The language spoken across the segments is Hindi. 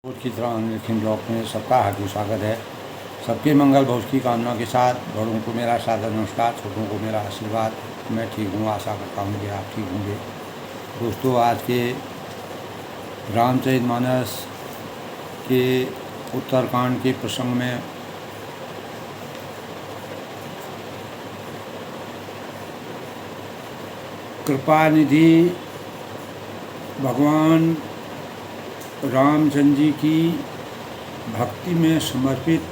रोज की तरह अनलिखित ब्लॉग में सबका हार्दिक स्वागत है। सबके मंगल भविष्य की कामना के साथ बड़ों को मेरा सादर नमस्कार, छोटों को मेरा आशीर्वाद। मैं ठीक हूँ, आशा करता हूँ कि आप ठीक होंगे। दोस्तों, आज के रामचरितमानस के उत्तरकांड के प्रसंग में कृपानिधि भगवान रामचंद्र जी की भक्ति में समर्पित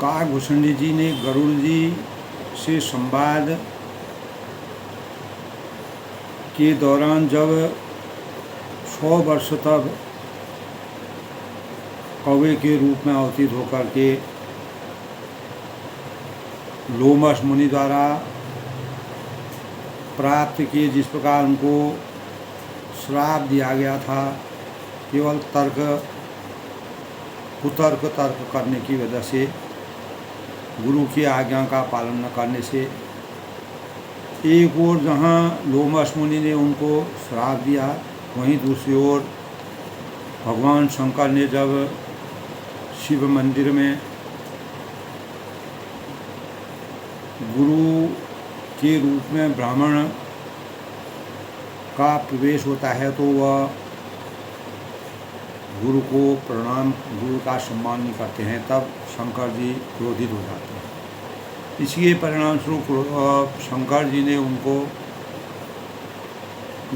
काकभूषण जी ने गरुड़ जी से संवाद के दौरान जब 100 वर्ष तक कौवे के रूप में अवतीत होकर के लोमश मुनि द्वारा प्राप्त किए, जिस प्रकार उनको श्राप दिया गया था केवल कुतर्क तर्क करने की वजह से, गुरु की आज्ञा का पालन न करने से। एक ओर जहाँ लोमश मुनि ने उनको श्राप दिया, वहीं दूसरी ओर भगवान शंकर ने जब शिव मंदिर में गुरु के रूप में ब्राह्मण का प्रवेश होता है तो वह गुरु को प्रणाम, गुरु का सम्मान नहीं करते हैं, तब शंकर जी क्रोधित हो जाते हैं। इसके परिणाम स्वरूप शंकर जी ने उनको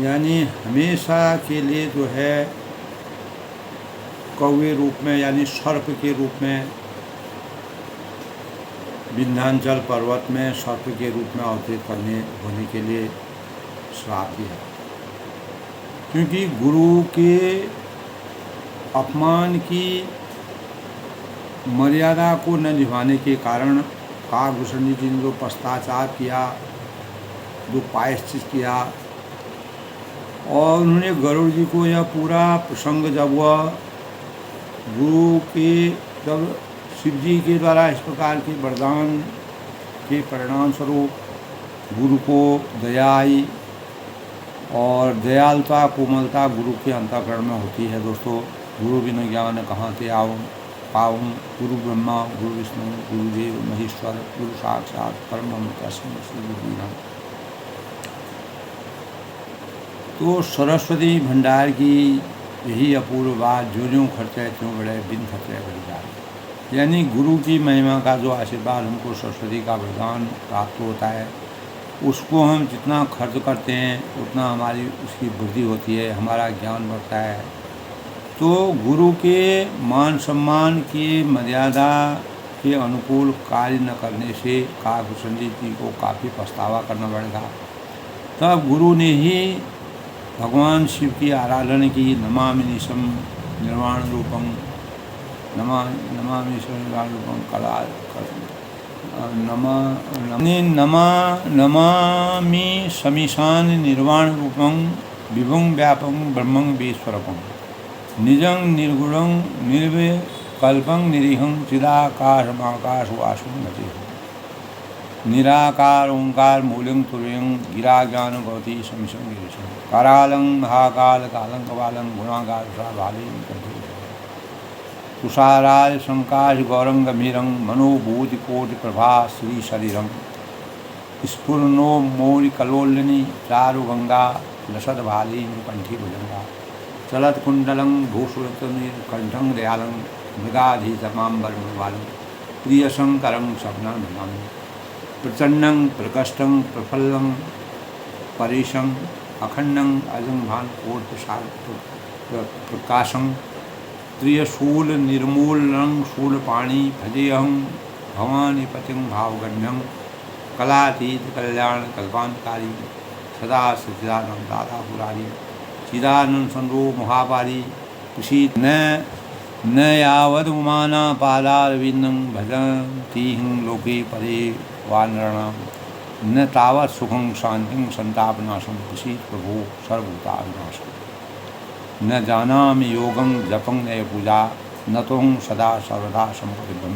यानी हमेशा के लिए जो है कौवे रूप में यानी सर्प के रूप में विंध्याचल पर्वत में सर्प के रूप में अवतरित होने के लिए श्राप दिया, क्योंकि गुरु के अपमान की मर्यादा को न निभाने के कारण काकभूषण जी ने जो पश्चाताप किया, जो प्रायश्चित किया, और उन्होंने गरुड़ जी को यह पूरा प्रसंग जब वह गुरु के जब शिव जी के द्वारा इस प्रकार के वरदान के परिणाम स्वरूप गुरु को दया आई, और दयालुता कोमलता गुरु के अंतःकरण में होती है। दोस्तों, गुरु बिनु ज्ञान कहाँ ते आऊँ पाऊँ, गुरु ब्रह्मा गुरु विष्णु गुरुदेव महेश्वर, गुरु साक्षात परम तस्मै श्री गुरु नमः। तो सरस्वती भंडार की यही अपूर्व बात, जो खर्चे त्यों बढ़े, बिन खर्चे बढ़ जाए। यानी गुरु की महिमा का जो आशीर्वाद हमको सरस्वती का वरदान प्राप्त होता है, उसको हम जितना खर्च करते हैं उतना हमारी उसकी वृद्धि होती है, हमारा ज्ञान बढ़ता है। तो गुरु के मान सम्मान की मर्यादा के अनुकूल कार्य न करने से काकभूषण जी को काफ़ी पछतावा करना पड़ेगा। तब गुरु ने ही भगवान शिव की आराधना की। नमामि नीशम निर्वाण रूपम, नमामि ईश्वर निर्वाण रूपम कला नमामि समीशान निर्वाण रूपं विभुं व्यापं ब्रह्मं विश्वरूपं निजं निर्गुणं निर्विकल्पं निरीहं चिदाकाशमाकाश वासुं नतिः निराकार ओंकार मूलं तुर्यं गिरा ज्ञान भवति समिशं गिरीशं करालं महाकाल कालं कपालं गुणागार भालें कंठे तुषाराय संकाश गौरं गंभीरं मनोभूतिकोटि प्रभा श्री शरीरं स्फुरनो मौरि कलोलिनी चारु गंगा लसद भाली कंठी भुजंगा चलत कुंडलं भूषुरतनीर्कंठं दयालं मृगाधीतमांबरमृगालं प्रियशंकरं सपना नमामि प्रचंडं प्रकष्टं प्रफुल्लं परेशं अखंडं अजंभान कोट प्रकाशं त्रियशूल निर्मूलं शूलपाणी भजेऽहं भवानीपतिं भावगण्यं कलातीत कल्याण कल्पांतकारी सदा सच्चिदानंद दादा पुरारी चिदानंद संरूप महापारी कुशीत न यावद उमाना पादारविंदं भजन्तीं लोके परे वानराणां न तावत् सुखं शांतिं संतापनाशं कुशीत प्रभो सर्वभूताविनाशं न जानामि योगं जपं नय पूजा न तों सदा सर्वदा संप्रतिबं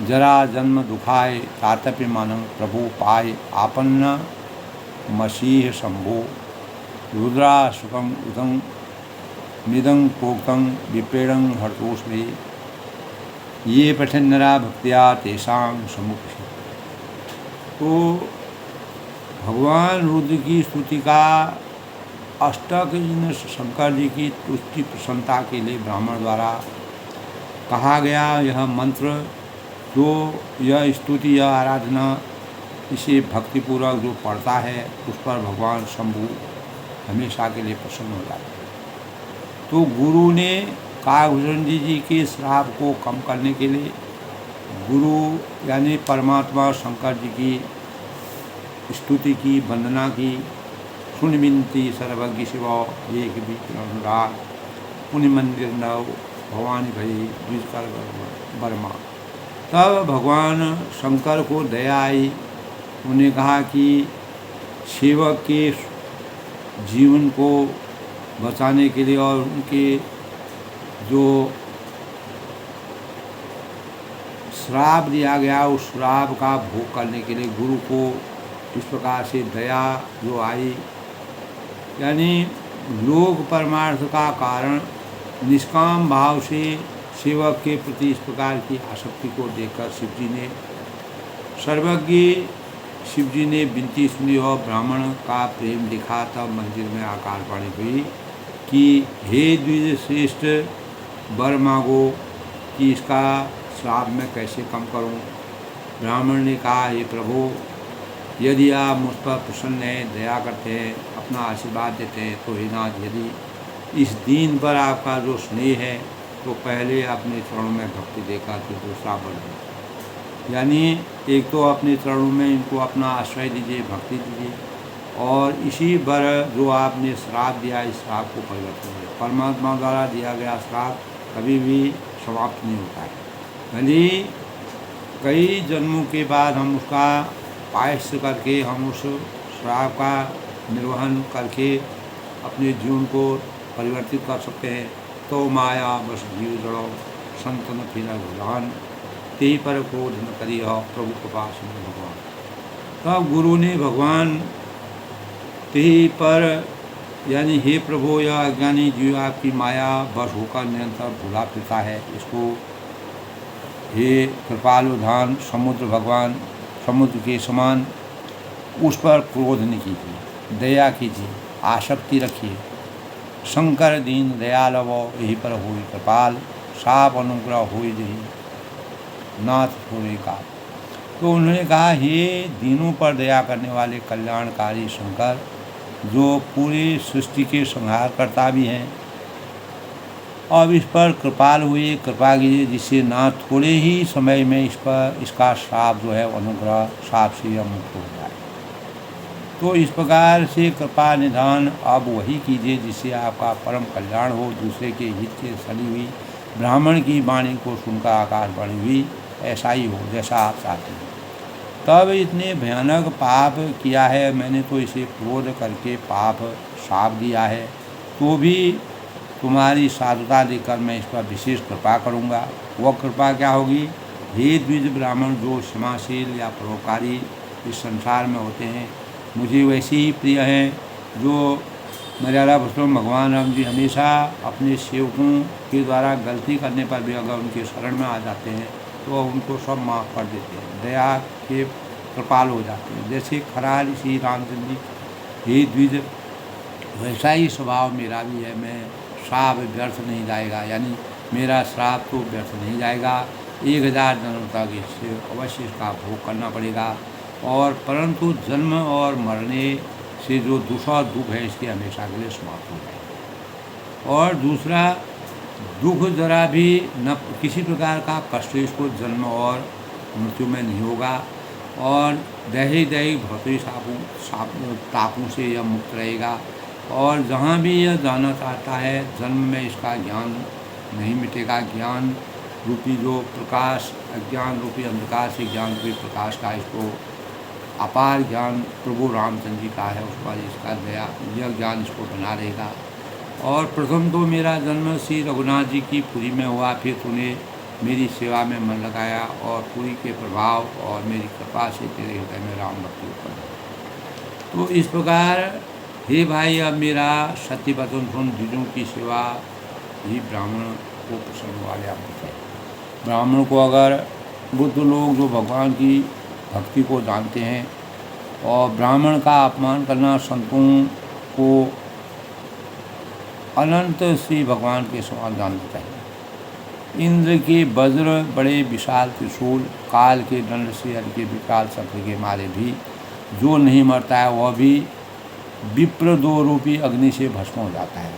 जरा जन्म दुखाय तातप्य मानं प्रभु पाय आपन्न मसीह शंभो रुद्रा सुखम उदं मृदंग पोक्तं विप्रेणं हर्तोष्मे ये पठन्नरा भक्त्या तेषां समुपस्थित। तो भगवान रुद्र की स्तुति का अष्टक इन शंकर जी की तुष्टि प्रसन्नता के लिए ब्राह्मण द्वारा कहा गया यह मंत्र, जो यह स्तुति, यह आराधना, इसे भक्तिपूर्वक जो पढ़ता है उस पर भगवान शंभु हमेशा के लिए प्रसन्न हो जाते हैं। तो गुरु ने काकभूषण जी के श्राप को कम करने के लिए गुरु यानी परमात्मा शंकर जी की स्तुति की, वंदना की। सुन विनती सर्वज्ञ शिव एक भी अनुराग, पुण्य मंदिर नव भवानी भई द्विज कर वर्मा। तब भगवान शंकर को दया आई। उन्हें कहा कि सेवक के जीवन को बचाने के लिए और उनके जो श्राप दिया गया उस श्राप का भोग करने के लिए गुरु को इस प्रकार से दया जो आई, यानी लोक परमार्थ का कारण निष्काम भाव से सेवक के प्रति इस प्रकार की आसक्ति को देखकर शिवजी ने, सर्वज्ञ शिवजी ने विनती सुनी और ब्राह्मण का प्रेम दिखा। तब मंदिर में आकाशवाणी हुई कि हे द्विज श्रेष्ठ, वर मांगो कि इसका श्राप मैं कैसे कम करूं। ब्राह्मण ने कहा, हे प्रभु, यदि आप मुझ पर प्रसन्न हैं, दया करते हैं, अपना आशीर्वाद देते हैं, तो हे नाथ, यदि इस दीन पर आपका जो स्नेह है तो पहले अपने चरणों में भक्ति देकर फिर दूसरा बढ़े। यानी एक तो अपने चरणों में इनको अपना आश्रय दीजिए, भक्ति दीजिए, और इसी पर जो आपने श्राप दिया इस श्राप को परिवर्तन करें। परमात्मा द्वारा दिया गया श्राप कभी भी समाप्त नहीं होता है। भले कई जन्मों के बाद हम उसका प्रायश्चित करके हम उस श्राप का निर्वहन करके अपने जीवन को परिवर्तित कर सकते हैं। तो माया बस जीव जड़ो संतन फिर भगवान ते पर क्रोध न करी हो प्रभु कृपा सिंधु भगवान। तब गुरु ने भगवान ते पर यानी हे प्रभु, यह अज्ञानी जीव आपकी माया बस होकर निरंतर भूला फिरता है, इसको हे कृपालु धान समुद्र भगवान समुद्र के समान उस पर क्रोध नहीं कीजिए, दया कीजिए, आसक्ति रखिए। शंकर दीन दयाल वो यही पर हुई कृपाल, साप अनुग्रह हुई जही नाथ थोड़े का। तो उन्होंने कहा, हे दीनों पर दया करने वाले कल्याणकारी शंकर, जो पूरी सृष्टि के संहार करता भी हैं, अब इस पर कृपाल हुए, कृपा कीजिए, जिससे ना थोड़े ही समय में इसका श्राप जो है अनुग्रह श्राप से यह मुक्त हो जाए। तो इस प्रकार से कृपा निधान अब वही कीजिए जिससे आपका परम कल्याण हो। दूसरे के हित से सली हुई ब्राह्मण की वाणी को सुनकर आकाशवाणी हुई, ऐसा ही हो जैसा आप चाहते हैं। तब इतने भयानक पाप किया है मैंने, तो इसे क्रोध करके पाप श्राप दिया है, तो भी तुम्हारी साधुता देकर मैं इस पर विशेष कृपा करूँगा। वह कृपा क्या होगी? हे द्विज ब्राह्मण, जो क्षमाशील या परोपकारी इस संसार में होते हैं, मुझे वैसे ही प्रिय हैं, जो मर्यादा पुरुषोत्तम भगवान राम जी हमेशा अपने सेवकों के द्वारा गलती करने पर भी अगर उनके शरण में आ जाते हैं तो उनको सब माफ़ कर देते हैं, दया के कृपाल हो जाते हैं। जैसे खराल श्री रामचंद्र जी, हे द्विज, वैसा ही स्वभाव मेरा भी है। मैं श्राप व्यर्थ नहीं जाएगा, यानी मेरा श्राप तो व्यर्थ नहीं जाएगा। 1000 जन्म तक इससे अवश्य इसका भोग करना पड़ेगा, और परंतु जन्म और मरने से जो दूसरा दुख है इसके हमेशा के लिए समाप्त हो जाएगा। और दूसरा दुख जरा भी न किसी प्रकार का कष्ट इसको जन्म और मृत्यु में नहीं होगा, और दैहिक भौतिक तापों से यह मुक्त रहेगा। और जहाँ भी यह जाना चाहता है, जन्म में इसका ज्ञान नहीं मिटेगा। ज्ञान रूपी जो प्रकाश, अज्ञान रूपी अंधकार से ज्ञान रूपी प्रकाश का इसको अपार ज्ञान प्रभु रामचंद्र जी का है, उस पर इसका दया यह ज्ञान इसको बना रहेगा। और प्रथम तो मेरा जन्म श्री रघुनाथ जी की पुरी में हुआ, फिर तूने मेरी सेवा में मन लगाया, और पुरी के प्रभाव और मेरी कृपा से तेरे हृदय में राम भक्ति उत्पन्न। तो इस प्रकार हे भाई, अब मेरा सत्य वचन सुन, द्विजों की सेवा ही ब्राह्मण को प्रसन्न वाले अमृत है। ब्राह्मण को अगर बुद्ध लोग जो भगवान की भक्ति को जानते हैं और ब्राह्मण का अपमान करना संतों को अनंत श्री भगवान के समान जानना चाहिए। इंद्र के वज्र बड़े विशाल त्रिशूल काल के दंड से हर के विकाल चक्र के मारे भी जो नहीं मरता है वह भी विप्र दो रूपी अग्नि से भस्म हो जाता है।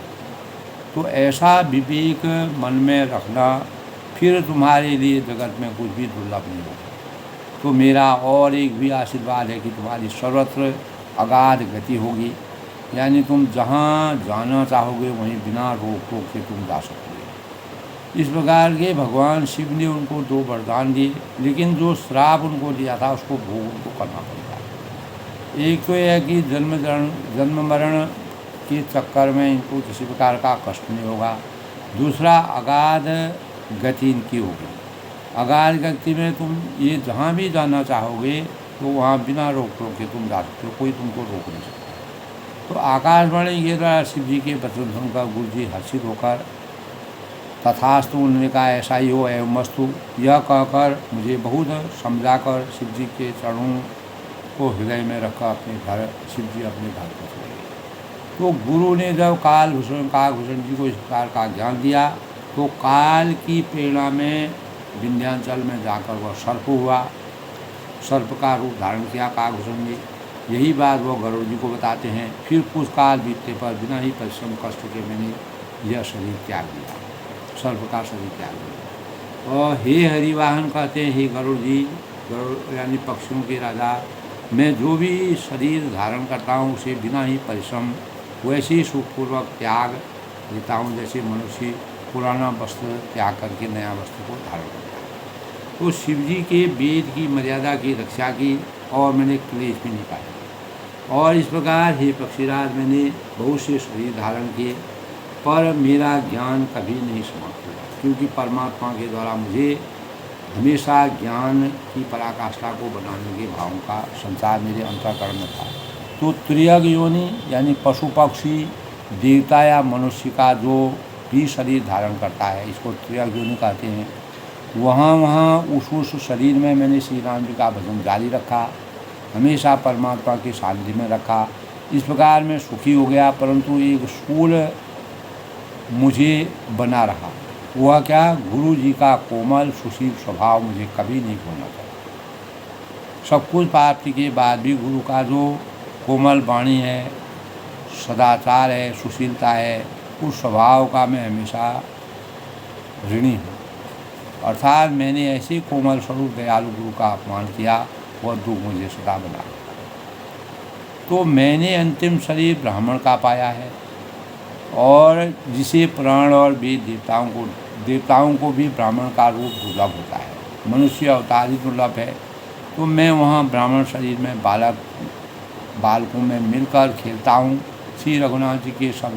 तो ऐसा विवेक मन में रखना, फिर तुम्हारे लिए जगत में कुछ भी दुर्लभ नहीं होगा। तो मेरा और एक भी आशीर्वाद है कि तुम्हारी सर्वत्र अगाध गति होगी, यानी तुम जहाँ जाना चाहोगे वहीं बिना रोक टोक के तुम जा सकोगे। इस प्रकार के भगवान शिव ने उनको 2 वरदान दिए, लेकिन जो श्राप उनको दिया था उसको भोग उनको करना पड़ेगा। एक तो यह है कि जन्म मरण के चक्कर में इनको किसी प्रकार का कष्ट नहीं होगा। दूसरा, अगाध गति इनकी होगी। अगाध गति में तुम ये जहाँ भी जाना चाहोगे तो वहाँ बिना रोक टोक के तुम जा सकते हो, कोई तुमको रोक नहीं सकता। तो आकाशवाणी के द्वारा शिव जी के वचन सुनकर गुरु जी हर्षित होकर तथास्तु, उन्होंने कहा ऐसा ही हो एवं मस्तु, यह कहकर मुझे बहुत समझाकर शिव जी के चरणों को हृदय में रखकर अपने घर शिव जी अपने घर पर चले गए। तो गुरु ने जब कालभूषण जी को इस प्रकार का ज्ञान दिया तो काल की प्रेरणा में विंध्याचल में जाकर वह सर्प हुआ, सर्प का रूप धारण किया कालभूषण जी। यही बात वो गरुड़ जी को बताते हैं। फिर कुछ काल बीतने पर बिना ही परिश्रम कष्ट के मैंने यह शरीर त्याग दिया, सर्प का शरीर त्याग दिया। और हे हरिवाहन कहते हैं, हे गरुड़ जी, गरुड़ यानी पक्षियों के राजा, मैं जो भी शरीर धारण करता हूँ उसे बिना ही परिश्रम वैसे ही सुखपूर्वक त्याग देता हूँ जैसे मनुष्य पुराना वस्त्र त्याग करके नया वस्त्र को धारण करता है। तो शिव जी के वेद की मर्यादा की रक्षा की और मैंने क्लेश भी नहीं पाया। और इस प्रकार हे पक्षीराज, मैंने बहुत से शरीर धारण किए पर मेरा ज्ञान कभी नहीं समाप्त हुआ, क्योंकि परमात्मा के द्वारा मुझे हमेशा ज्ञान की पराकाष्ठा को बनाने के भावों का संचार मेरे अंतःकरण में था। तो त्रियग योनि यानी पशु पक्षी देवता या मनुष्य का जो भी शरीर धारण करता है, इसको त्रियग योनि कहते हैं। वहाँ उस शरीर में मैंने श्री राम जी का भजन जारी रखा, हमेशा परमात्मा के सानिध्य में रखा। इस प्रकार मैं सुखी हो गया, परंतु एक स्थूल मुझे बना रहा। वह क्या? गुरु जी का कोमल सुशील स्वभाव मुझे कभी नहीं भूलना चाहिए। सब कुछ प्राप्ति के बाद भी गुरु का जो कोमल वाणी है, सदाचार है, सुशीलता है, उस स्वभाव का मैं हमेशा ऋणी हूँ। अर्थात मैंने ऐसे कोमल स्वरूप दयालु गुरु का अपमान किया, वह दुख मुझे सदा बना। तो मैंने अंतिम शरीर ब्राह्मण का पाया है, और जिसे प्राण और वेद देवताओं को भी ब्राह्मण का रूप दुर्लभ होता है, मनुष्य अवतार ही दुर्लभ है। तो मैं वहाँ ब्राह्मण शरीर में बालकों में मिलकर खेलता हूँ। श्री रघुनाथ जी के सब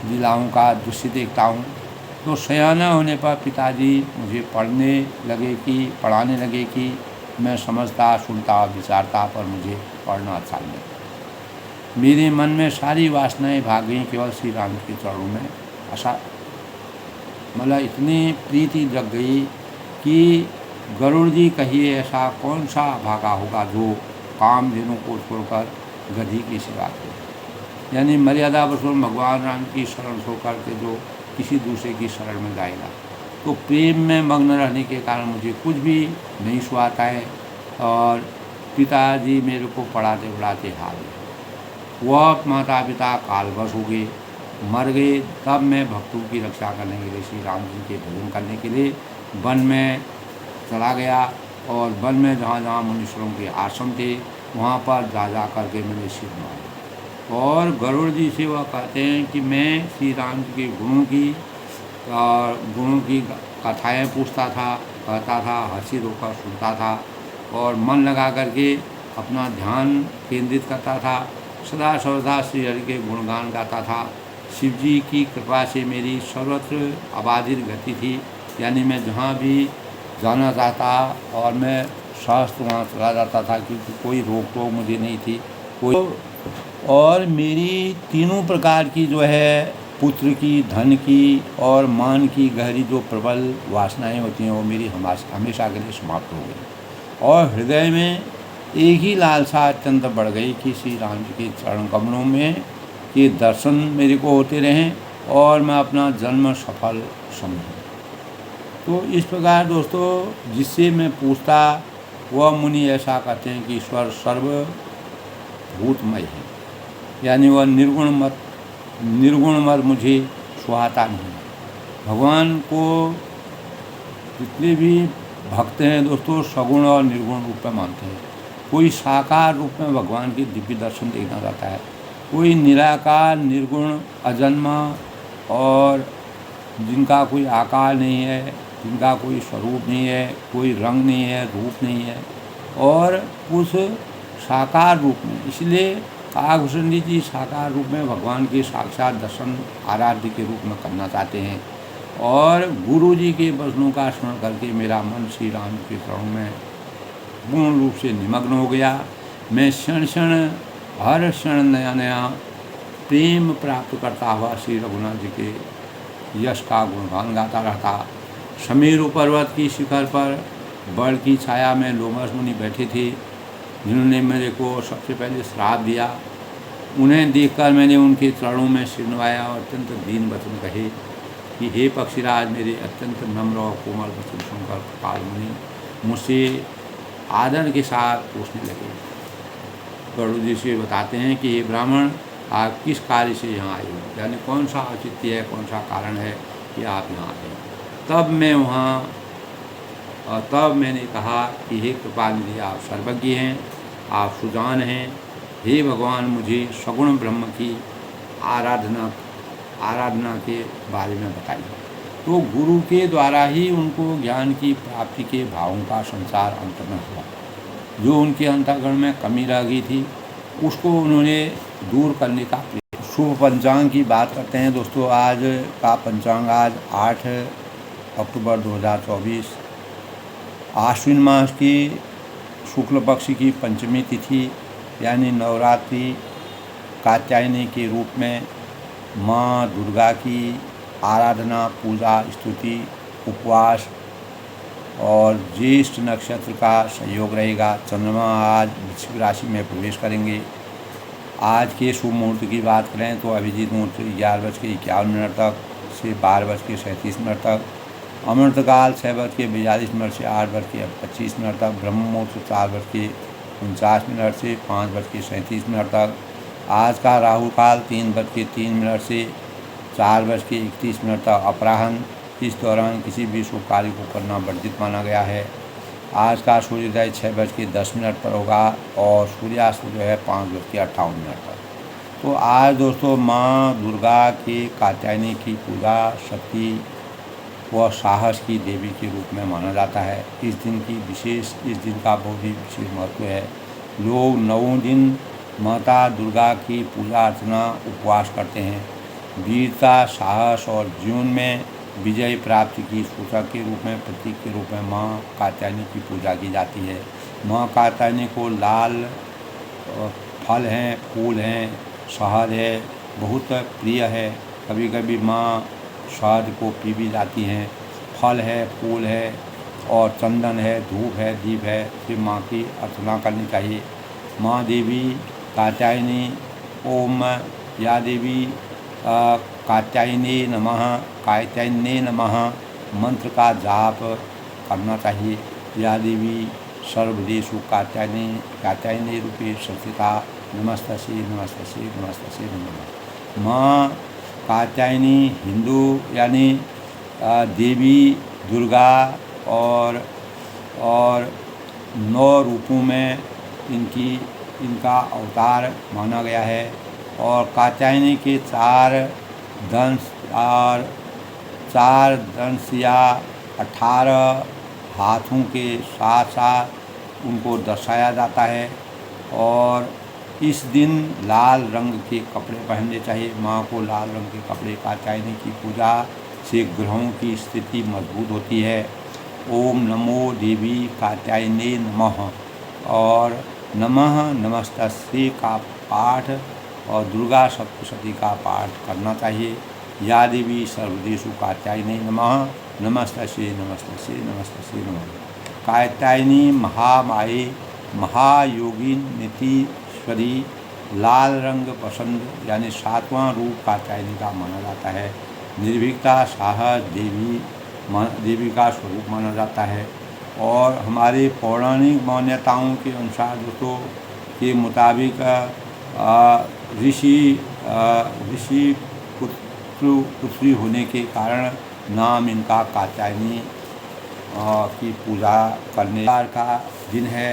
लीलाओं का दृश्य देखता हूँ। तो सयाना होने पर पिताजी मुझे पढ़ाने लगे कि मैं समझता, सुनता, विचारता, पर मुझे पढ़ना अच्छा नहीं लगता। मेरे मन में सारी वासनाएं भाग गईं, केवल श्री राम के चरणों में मतलब इतनी प्रीति जग गई कि गरुड़ जी कहिए ऐसा कौन सा भागा होगा जो कामधेनु को छोड़कर गधी की सेवा करे, यानी मर्यादा वसूल भगवान राम की शरण छोड़कर के जो किसी दूसरे की शरण में जाएगा। तो प्रेम में मग्न रहने के कारण मुझे कुछ भी नहीं सुहाता है, और पिताजी मेरे को पढ़ाते पढ़ाते हार गए। वह माता पिता कालवश हो गए, मर गए। तब मैं भक्तों की रक्षा करने के लिए, श्री राम जी के भजन करने के लिए वन में चला गया, और वन में जहाँ जहाँ मुनीश्वरों के आश्रम थे वहाँ पर जा करके मैंने सिर मारा। और गरुड़ जी से वह कहते हैं कि मैं श्री राम जी के गुणों की कथाएँ पूछता था, कहता था, हंसी रोकर सुनता था, और मन लगा करके अपना ध्यान केंद्रित करता था। सदा सर्वदा श्री हरि के गुणगान गाता था। शिव जी की कृपा से मेरी सर्वत्र अबाधित गति थी, यानी मैं जहाँ भी जाना चाहता और मैं सहस्त्र वहाँ चला जाता था, क्योंकि कोई रोक टोक मुझे नहीं थी कोई। और मेरी तीनों प्रकार की जो है पुत्र की, धन की और मान की गहरी जो प्रबल वासनाएं होती हैं वो मेरी हमेशा के लिए समाप्त हो गई और हृदय में एक ही लालसा अत्यंत बढ़ गई कि श्री राम जी के चरण कमलों में के दर्शन मेरे को होते रहें और मैं अपना जन्म सफल समझूं। तो इस प्रकार दोस्तों जिससे मैं पूछता वह मुनि ऐसा कहते हैं कि ईश्वर सर्वभूतमय है, यानी वह निर्गुण मत मुझे सुहाता नहीं। भगवान को जितने भी भक्त हैं दोस्तों सगुण और निर्गुण रूप में मानते हैं। कोई साकार रूप में भगवान के दिव्य दर्शन देखना चाहता है, कोई निराकार निर्गुण अजन्मा और जिनका कोई आकार नहीं है, जिनका कोई स्वरूप नहीं है, कोई रंग नहीं है, रूप नहीं है, और उस साकार रूप में, इसलिए काकभूषण जी साकार रूप में भगवान के साक्षात दर्शन आराध्य के रूप में करना चाहते हैं। और गुरु जी के वचनों का स्मरण करके मेरा मन श्री राम के चरणों में पूर्ण रूप से निमग्न हो गया। मैं क्षण क्षण हर क्षण नया नया प्रेम प्राप्त करता हुआ श्री रघुनाथ जी के यश का गुणगान गाता रहता। समीरु पर्वत की शिखर पर बड़ की छाया में लोमस मुनि बैठे थे, जिन्होंने मेरे को सबसे पहले श्राप दिया। उन्हें देखकर मैंने उनके चरणों में सिर नवाया और अत्यंत दीन वचन कहे कि हे पक्षीराज, मेरे अत्यंत नम्र और कोमल वचन सुनकर काल मुनि मुझसे आदर के साथ पूछने लगे। गरुड़ जी से बताते हैं कि हे ब्राह्मण, आप किस कार्य से यहाँ आए हो, यानी कौन सा औचित्य है, कौन सा कारण है कि आप यहाँ आए। तब मैंने कहा कि हे कृपानिधि, आप सर्वज्ञ हैं, आप सुजान हैं। हे भगवान, मुझे सगुण ब्रह्म की आराधना के बारे में बताइए। तो गुरु के द्वारा ही उनको ज्ञान की प्राप्ति के भावों का संचार अंत में हुआ। जो उनके अंतःकरण में कमी रह गई थी उसको उन्होंने दूर करने का प्रयास। शुभ पंचांग की बात करते हैं दोस्तों। आज का पंचांग आज 8 अक्टूबर 2024 आश्विन मास की शुक्ल पक्ष की पंचमी तिथि यानी नवरात्रि कात्यायनी के रूप में माँ दुर्गा की आराधना, पूजा, स्तुति, उपवास और ज्येष्ठ नक्षत्र का संयोग रहेगा। चंद्रमा आज वृश्चिक राशि में प्रवेश करेंगे। आज के शुभ मुहूर्त की बात करें तो अभिजीत मुहूर्त 11:51 तक से 12:37 तक, अमृतकाल 6:42 से 8:25 तक, ब्रह्म मुहूर्त 4:49 से 5:37 तक। आज का राहु काल 3:03 से 4:31 तक अपराह्न। इस दौरान किसी भी शुभ कार्य को करना वर्जित माना गया है। आज का सूर्योदय 6:10 पर होगा और सूर्यास्त जो है 5:58 तक। तो आज दोस्तों माँ दुर्गा के कात्यायनी की पूजा शक्ति व साहस की देवी के रूप में माना जाता है। इस दिन का बहुत ही विशेष महत्व है। लोग 9 दिन माता दुर्गा की पूजा अर्चना उपवास करते हैं। वीरता, साहस और जीवन में विजय प्राप्ति की सूचक के रूप में, प्रतीक के रूप में माँ कात्यायनी की पूजा की जाती है। माँ कात्यायनी को लाल फल हैं, फूल हैं, शहद है, बहुत प्रिय है। कभी कभी माँ शहद को पी भी जाती हैं। फल है, फूल है और चंदन है, धूप है, दीप है, फिर माँ की अर्चना करनी चाहिए। माँ देवी कात्यायनी, ओम या देवी कात्यायनी नमः मंत्र का जाप करना चाहिए। या देवी सर्वदेशु कात्यायनी रूपे संस्थिता नमस्तसे नमस्तसे नमस्तसे नमः। माँ कात्यायनी हिंदू यानी देवी दुर्गा और 9 रूपों में इनका अवतार माना गया है। और कात्यायनी के 4 दंश या 18 हाथों के साथ साथ उनको दर्शाया जाता है। और इस दिन लाल रंग के कपड़े पहनने चाहिए। माँ को लाल रंग के कपड़े, कात्यायनी की पूजा से ग्रहों की स्थिति मजबूत होती है। ओम नमो देवी कात्यायनी नमः और नमः नमस्तस्यै का पाठ और दुर्गा सप्तशती का पाठ करना चाहिए। या देवी सर्वदेषु कात्यायनी नमः। नमस्तस्यै नमस्तस्यै नमस्तस्यै नमः। कात्यायनी महामाये महायोगिनीश्वरी लाल रंग पसंद यानी 7वां रूप कात्यायनी का माना जाता है। निर्भीकता साहस देवी का स्वरूप माना जाता है। और हमारे पौराणिक मान्यताओं के अनुसार दोस्तों के मुताबिक ऋषि पुत्री होने के कारण नाम इनका कात्यायनी की पूजा करने का दिन है।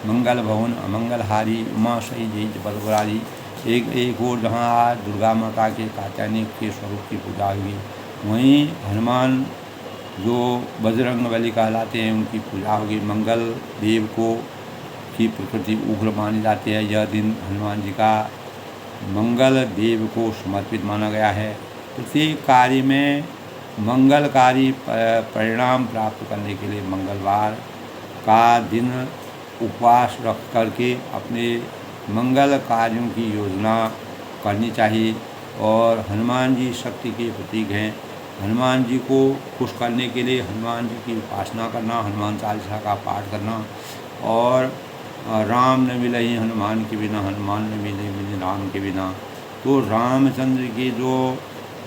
मंगल भवन अमंगलहारी उमा सही जय बदबरारी। एक और जहाँ आज दुर्गा माता के कात्यायनी के स्वरूप की पूजा हुई, वहीं हनुमान जो बजरंग बली कहलाते हैं उनकी पूजा होगी। मंगल देव को की प्रकृति उग्र मानी जाती है। यह दिन हनुमान जी का मंगल देव को समर्पित माना गया है। प्रत्येक कार्य में मंगलकारी परिणाम प्राप्त करने के लिए मंगलवार का दिन उपवास रख करके अपने मंगल कार्यों की योजना करनी चाहिए। और हनुमान जी शक्ति के प्रतीक हैं। हनुमान जी को खुश करने के लिए हनुमान जी की उपासना करना, हनुमान चालीसा का पाठ करना। और राम न मिले हनुमान के बिना, हनुमान न मिले राम के बिना। तो रामचंद्र की जो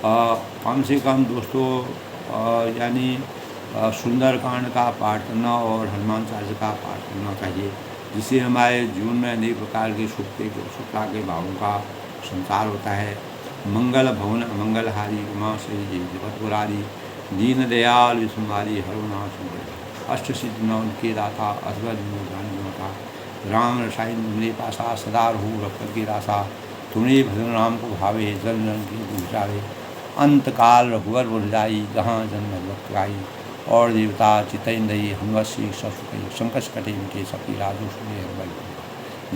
कम से कम दोस्तों यानी सुंदरकांड का पाठ करना और हनुमान चालीसा का पाठ करना चाहिए, जिससे हमारे जीवन में अनेक प्रकार की सुखता के भावों का संचार होता है। मंगल भवन अमंगलहारी उमा सही जगतपुरारी दीन दयाल विष्णुवारी हरुनाथ अष्ट सिद्धि नौ उनके दाता असबर का राम रसायन मेरे पासा सदा रहू रखकर की रासा। तुम्हें भजन राम को भावे जल जन की गुजारे। अंतकाल रघुवर बुझाई जहाँ जन्म लगाई। और देवता चितैंदयी हनुवशी ससुकई संकट कटे मिटे सपी राजू सुने हरबल।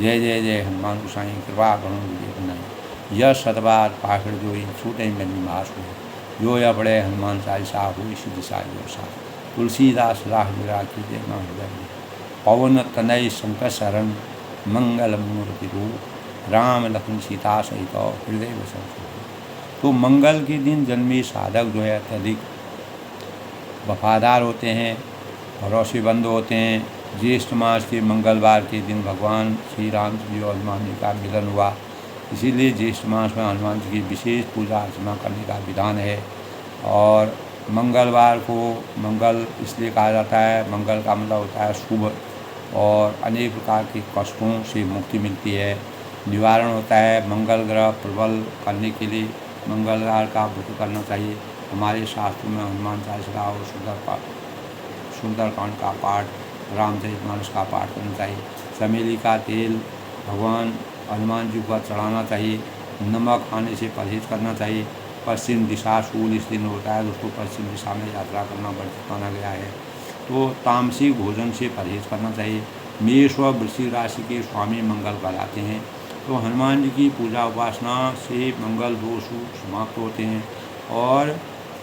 जय जय जय हनुमान गोसाई कृपा करो विजय बनाई। यह सतबार पाखड़ जोई छूटे बनी मास हो। जो या बड़े हनुमान चालीसा हो सिद्धि साई सा। तुलसीदास राह जुरा की जय माँ हृदय। पवन तनय शंकर शरण मंगल मूर्ति रूप। राम लक्ष्मण सीता सहित हृदय वसन। तो मंगल के दिन जन्मे साधक जो है अत्यधिक वफादार होते हैं, भरोसेमंद होते हैं। ज्येष्ठ मास के मंगलवार के दिन भगवान श्री राम जी और हनुमान जी का मिलन हुआ, इसीलिए ज्येष्ठ मास में हनुमान जी की विशेष पूजा अर्चना करने का विधान है। और मंगलवार को मंगल इसलिए कहा जाता है, मंगल का मतलब होता है शुभ, और अनेक प्रकार के कष्टों से मुक्ति मिलती है, निवारण होता है। मंगल ग्रह प्रबल करने के लिए मंगलवार का व्रत करना चाहिए। हमारे शास्त्रों में हनुमान चालीसा और सुंदरकांड का पाठ, रामचरितमानस का पाठ करना चाहिए। चमेली का तेल भगवान हनुमान जी पर चढ़ाना चाहिए। नमक खाने से परहेज करना चाहिए। पश्चिम दिशा शूल इस दिन होता है, उसको पश्चिम दिशा में यात्रा करना वर्जित माना गया है। तो तामसिक भोजन से परहेज करना चाहिए। मेष व वृश्चिक राशि के स्वामी मंगल कहलाते हैं। तो हनुमान जी की पूजा उपासना से मंगल दोष समाप्त होते हैं और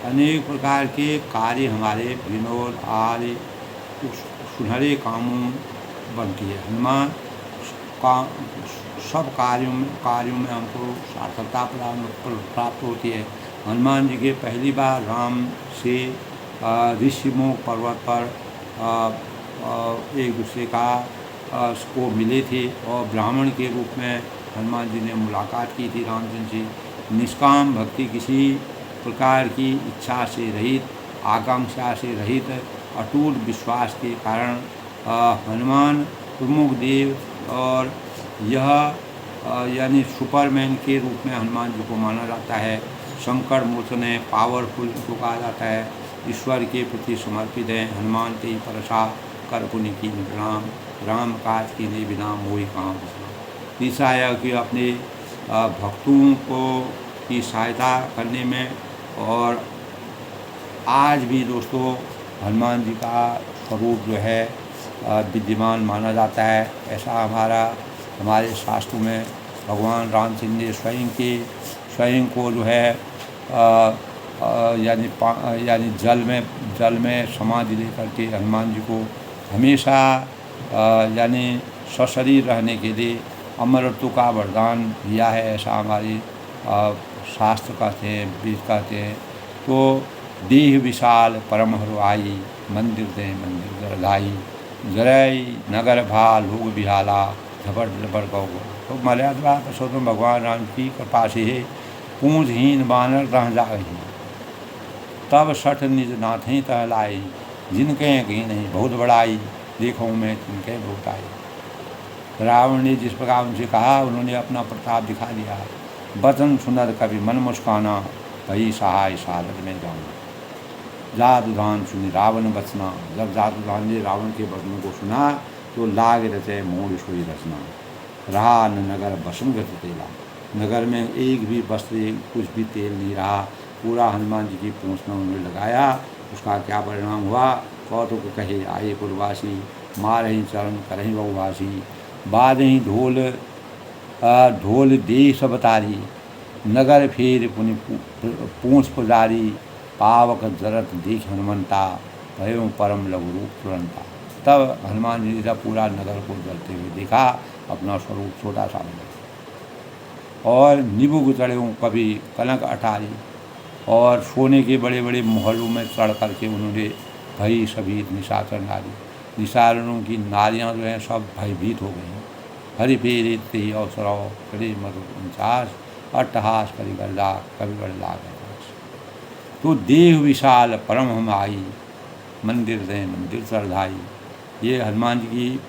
अनेक प्रकार के कार्य हमारे विनोद आदि सुनहरे कामों बनती है। हनुमान का सब कार्यों में हमको सार्थकता प्राप्त होती है। हनुमान जी के पहली बार राम से ऋषिमुख पर्वत पर एक दूसरे को मिले थे और ब्राह्मण के रूप में हनुमान जी ने मुलाकात की थी रामचंद्र जी। निष्काम भक्ति, किसी प्रकार की इच्छा से रहित, आकांक्षा से रहित, अटूट विश्वास के कारण हनुमान प्रमुख देव और यह यानी सुपरमैन के रूप में हनुमान जी को माना जाता है। संकट मोचन है, पावरफुल को कहा जाता है, ईश्वर के प्रति समर्पित है। हनुमान ते परसा कर पुण्य की प्रणाम, राम काज के लिए बिना मोहि काम। तीसरा है कि अपने भक्तों को की सहायता करने में, और आज भी दोस्तों हनुमान जी का स्वरूप जो है विद्यमान माना जाता है। ऐसा हमारे शास्त्रों में भगवान रामचंद्र ने स्वयं को जो है यानी जल में समाधि लेकर के हनुमान जी को हमेशा यानी सशरीर रहने के लिए अमरत्व का वरदान दिया है। ऐसा हमारी शास्त्र कहते हैं, बीज कहते हैं। तो देह विशाल परम हरवाई, मंदिर दे मंदिर दरगाई, जरई नगर भा लोग बिहाला, झपट लपट गौ। तो मर्यादा पुरुषोत्तम भगवान राम की कृपा से पूंछहीन बानर रह जाई, तब सठ निज नाथ ही तह लाई, जिनके कहीं नहीं बहुत बड़ाई, देखो मैं तिनके बहुत आई। रावण ने जिस प्रकार उनसे कहा, उन्होंने अपना प्रताप दिखा दिया। वचन सुनर कभी मन मुस्काना, भई सहाय सारद में जाना। जादूधान सुनी रावण बचना, जब जादूधान ने रावण के वचनों को सुना तो लाग रचे मोड़ सोई रचना। रहा न नगर भस्म गति तेला, नगर में एक भी वस्त्र कुछ भी तेल नहीं रहा। पूरा हनुमान जी की पूंछ में उन्होंने लगाया। उसका क्या परिणाम हुआ? कौतुक कहे आए पुरवासी, मारही चरण करही बहुभाषी। बाद ही ढोल दे सब तारी, नगर फेर पुनि पूंछ पुजारी। पावक जरत देख हनुमंता, भयो परम लघु रूप तुरंता। तब हनुमान जी ने जब पूरा नगर को जलते हुए देखा, अपना स्वरूप छोटा सा बना और निबुग चढ़े कभी कनक अटारी। और सोने के बड़े बड़े महलों में चढ़ करके उन्होंने भई सभी निशाचर नारी, निशाचरों की नारियां जो हैं सब भयभीत हो गई। हरि फेरे ही अवसर करे मधु 49, अट्टहास करी गर्दा कभी बड़ला। तो देह विशाल परम हम आई, मंदिर दें मंदिर श्रद्धाई। ये हनुमान जी की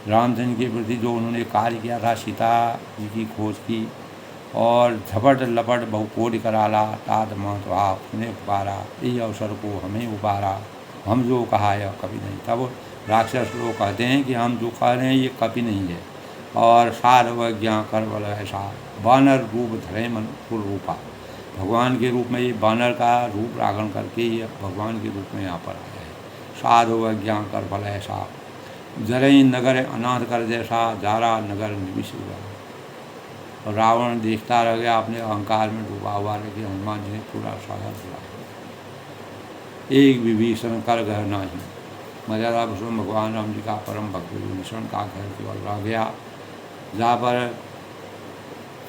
रामचंद्र के प्रति जो उन्होंने कार्य किया था, सीता जी की खोज की और झपट लपट बहुकोटि कराला, तात महत भाव उन्हें पुकारा, यही अवसर को हमें उबारा, हम जो कहा यह कभी नहीं। तब राक्षस लोग कहते हैं कि हम जो कह रहे हैं ये कभी नहीं है। और सार्वज्ञा कर बल ऐसा, बानर रूप धरे मन कुल रूपा। भगवान के रूप में ये बानर का रूप धारण करके ये भगवान के रूप में यहाँ पर आया है। सार्वज्ञा कर बल ऐसा, जरई नगर अनाथ कर जैसा, जारा नगर निविश हुआ। और रावण देखता रह गया, अपने अहंकार में डूबा हुआ, लेकिन हनुमान जी ने पूरा सागर दिया। एक विभीषण कर घर नहीं, मर्यादा पुरुषोत्तम भगवान राम जी का परम भक्त विभीषण का घर केवल रह गया। जहाँ पर